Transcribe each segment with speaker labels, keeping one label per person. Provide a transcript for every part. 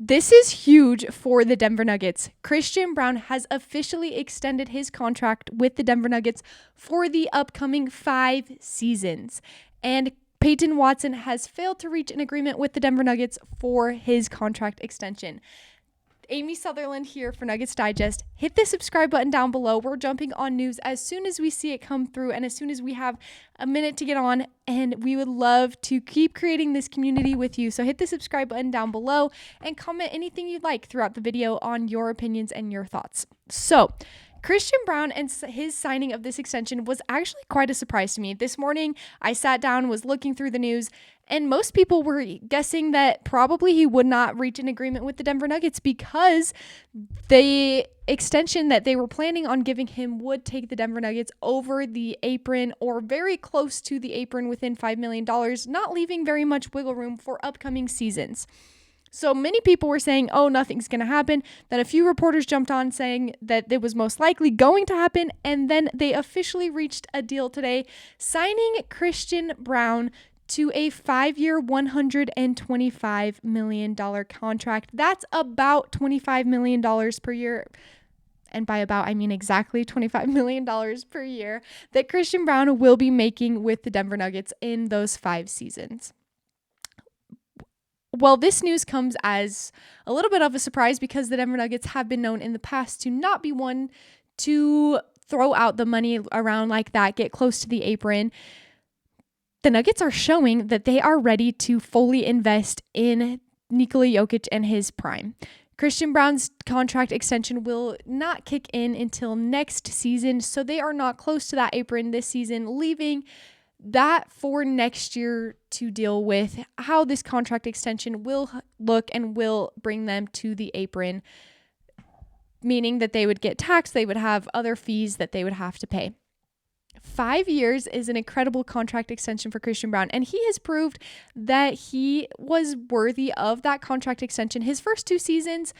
Speaker 1: This is huge for the Denver Nuggets. Christian Braun has officially extended his contract with the Denver Nuggets for the upcoming 5 seasons. And Peyton Watson has failed to reach an agreement with the Denver Nuggets for his contract extension. Amy Sutherland here for Nuggets Digest. Hit the subscribe button down below. We're jumping on news as soon as we see it come through and as soon as we have a minute to get on, and we would love to keep creating this community with you. So hit the subscribe button down below and comment anything you'd like throughout the video on your opinions and your thoughts. So Christian Braun and his signing of this extension was actually quite a surprise to me. This morning, I sat down, was looking through the news, and most people were guessing that probably he would not reach an agreement with the Denver Nuggets because the extension that they were planning on giving him would take the Denver Nuggets over the apron or very close to the apron within $5 million, not leaving very much wiggle room for upcoming seasons. So many people were saying, oh, nothing's going to happen. Then a few reporters jumped on saying that it was most likely going to happen. And then they officially reached a deal today, signing Christian Braun to a 5-year, $125 million contract. That's about $25 million per year. And by about, I mean exactly $25 million per year that Christian Braun will be making with the Denver Nuggets in those 5 seasons. Well, this news comes as a little bit of a surprise because the Denver Nuggets have been known in the past to not be one to throw out the money around like that, get close to the apron. The Nuggets are showing that they are ready to fully invest in Nikola Jokić and his prime. Christian Braun's contract extension will not kick in until next season, so they are not close to that apron this season, leaving that for next year to deal with how this contract extension will look and will bring them to the apron, meaning that they would get taxed, they would have other fees that they would have to pay. 5 years is an incredible contract extension for Christian Braun, and he has proved that he was worthy of that contract extension. His first 2 seasons,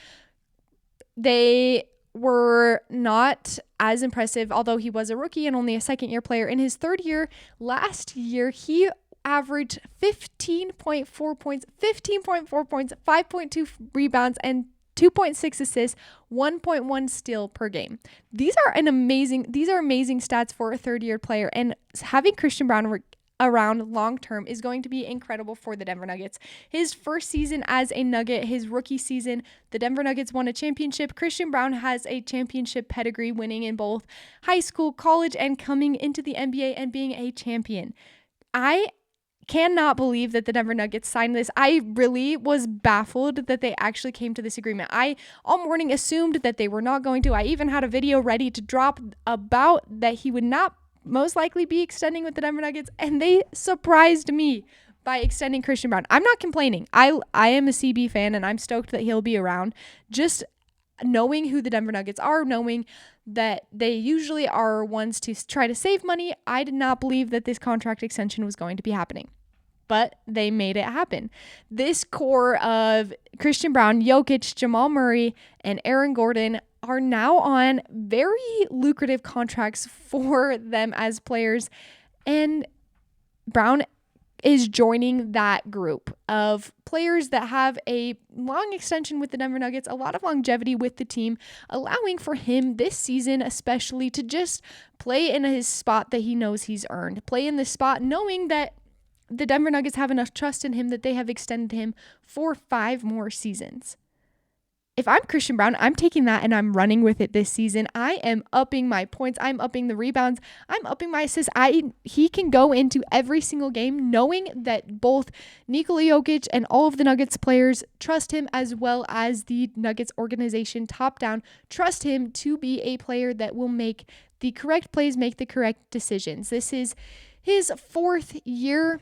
Speaker 1: they were not as impressive, although he was a rookie and only a second-year player. In his 3rd year, last year, he averaged 15.4 points, 5.2 rebounds, and 2.6 assists, 1.1 steal per game. These are amazing stats for a 3rd-year player, and having Christian Braun around long term is going to be incredible for the Denver Nuggets. His first season as a Nugget, his rookie season, the Denver Nuggets won a championship. Christian Braun has a championship pedigree, winning in both high school, college, and coming into the NBA and being a champion. I cannot believe that the Denver Nuggets signed this. I really was baffled that they actually came to this agreement. I all morning assumed that they were not going to. I even had a video ready to drop about that he would not most likely be extending with the Denver Nuggets, and they surprised me by extending Christian Braun. I'm not complaining. I am a CB fan, and I'm stoked that he'll be around. Just knowing who the Denver Nuggets are, knowing that they usually are ones to try to save money, I did not believe that this contract extension was going to be happening. But they made it happen. This core of Christian Braun, Jokić, Jamal Murray, and Aaron Gordon are now on very lucrative contracts for them as players. And Braun is joining that group of players that have a long extension with the Denver Nuggets, a lot of longevity with the team, allowing for him this season especially to just play in his spot that he knows he's earned. Play in this spot knowing that the Denver Nuggets have enough trust in him that they have extended him for 5 more seasons. If I'm Christian Braun, I'm taking that and I'm running with it this season. I am upping my points. I'm upping the rebounds. I'm upping my assists. He can go into every single game knowing that both Nikola Jokić and all of the Nuggets players trust him, as well as the Nuggets organization top down trust him to be a player that will make the correct plays, make the correct decisions. This is his 4th year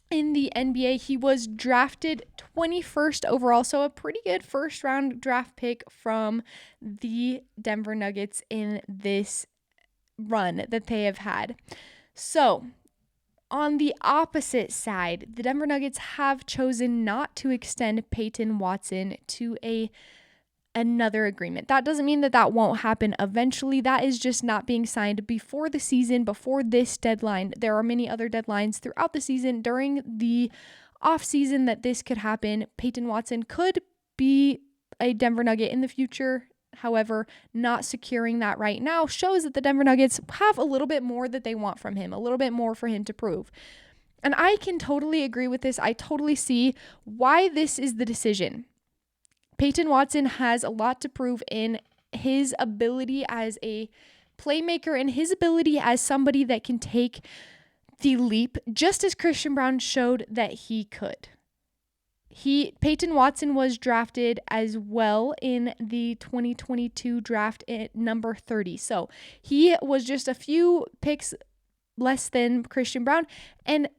Speaker 1: in the NBA. He was drafted 21st overall, so a pretty good first round draft pick from the Denver Nuggets in this run that they have had. So on the opposite side, the Denver Nuggets have chosen not to extend Peyton Watson to another agreement. That doesn't mean that won't happen eventually. That is just not being signed before the season, before this deadline. There are many other deadlines throughout the season during the off season that this could happen. Peyton Watson could be a Denver Nugget in the future. However, not securing that right now shows that the Denver Nuggets have a little bit more that they want from him, a little bit more for him to prove. And I can totally agree with this. I totally see why this is the decision. Peyton Watson has a lot to prove in his ability as a playmaker and his ability as somebody that can take the leap, just as Christian Braun showed that he could. Peyton Watson was drafted as well in the 2022 draft at number 30. So he was just a few picks less than Christian Braun and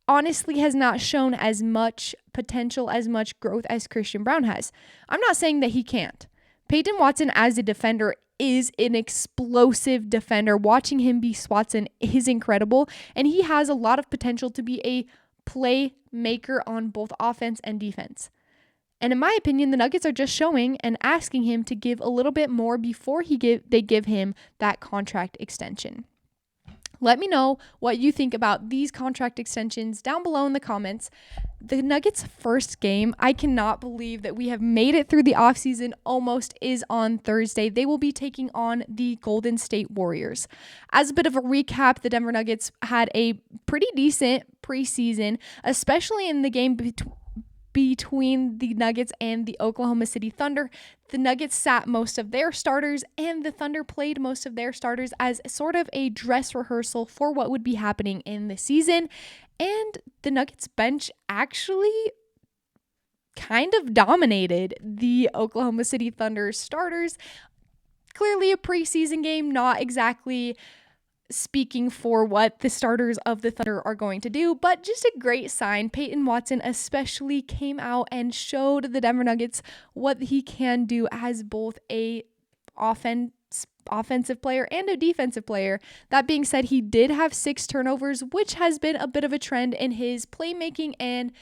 Speaker 1: honestly has not shown as much potential, as much growth as Christian Braun has. I'm not saying that he can't. Peyton Watson as a defender is an explosive defender. Watching him be Swatson is incredible, and he has a lot of potential to be a playmaker on both offense and defense. And in my opinion, the Nuggets are just showing and asking him to give a little bit more before they give him that contract extension. Let me know what you think about these contract extensions down below in the comments. The Nuggets' first game, I cannot believe that we have made it through the offseason almost, is on Thursday. They will be taking on the Golden State Warriors. As a bit of a recap, the Denver Nuggets had a pretty decent preseason, especially in the game between the Nuggets and the Oklahoma City Thunder. The Nuggets sat most of their starters and the Thunder played most of their starters as sort of a dress rehearsal for what would be happening in the season. And the Nuggets bench actually kind of dominated the Oklahoma City Thunder starters. Clearly a preseason game, not exactly speaking for what the starters of the Thunder are going to do, but just a great sign. Peyton Watson especially came out and showed the Denver Nuggets what he can do as both a offensive player and a defensive player. That being said, he did have 6 turnovers, which has been a bit of a trend in his playmaking and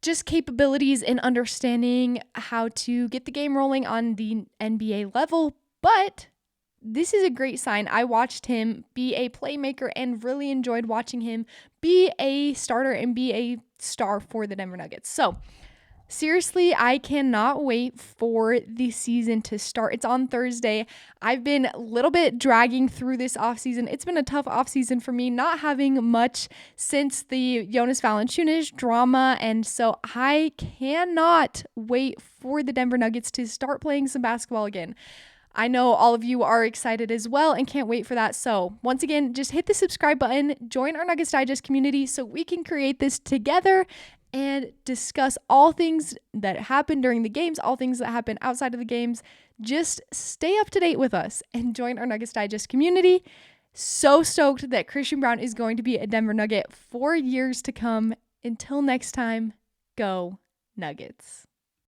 Speaker 1: just capabilities in understanding how to get the game rolling on the NBA level. But this is a great sign. I watched him be a playmaker and really enjoyed watching him be a starter and be a star for the Denver Nuggets. So seriously, I cannot wait for the season to start. It's on Thursday. I've been a little bit dragging through this offseason. It's been a tough offseason for me, not having much since the Jonas Valanciunas drama. And so I cannot wait for the Denver Nuggets to start playing some basketball again. I know all of you are excited as well and can't wait for that. So once again, just hit the subscribe button, join our Nuggets Digest community so we can create this together and discuss all things that happen during the games, all things that happen outside of the games. Just stay up to date with us and join our Nuggets Digest community. So stoked that Christian Braun is going to be a Denver Nugget for years to come. Until next time, go Nuggets.